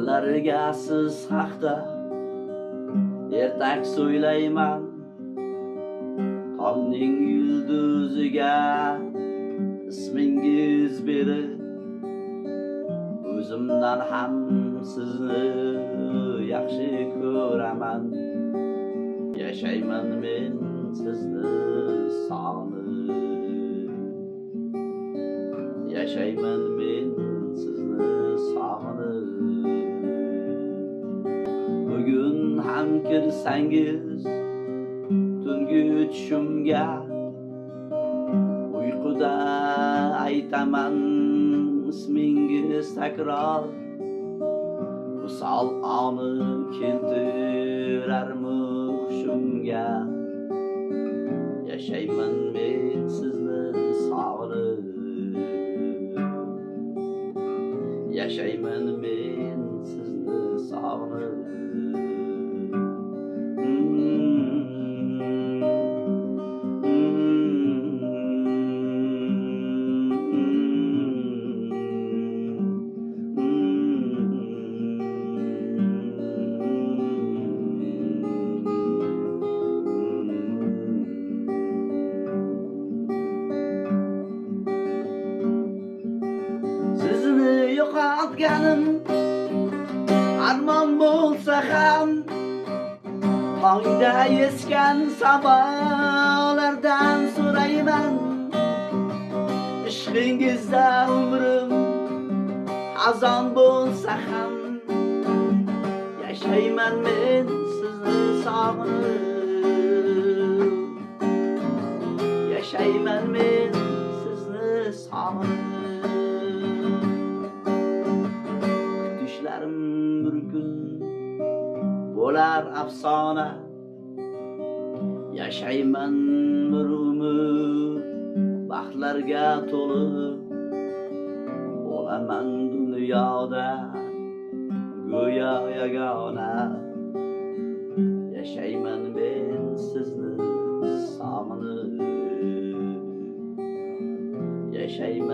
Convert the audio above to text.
Kunlarga siz haqda ertak so'ylayman, tongning yulduziga ismingiz berib, o'zimdan ham sizni yaxshi ko'raman. Yashayman men sizni sog'inib, yashayman men sizni sog'inib. Bugun ham kirsangiz tungi tushimga, uyquda aytaman ismingiz takror. Visol oni keltirarmi hushimga, yashayman men sizni sog'inib, yashayman men sizni sog'inib. Sizni yo'qotganim armon bo'lsa ham, tongda esgan samolardan so'rayman. Ishqingizda umrim xazon bo'lsa ham, yashayman men sizni sog'inib, yashayman men sizni sog'inib. Kutishlarim bir kun bo'lar afsona, yashayman bir umr baxtlarga to'lib. Bo'laman dunyoda go'yo yagona, yashayman men sizni sog'inib, yashayman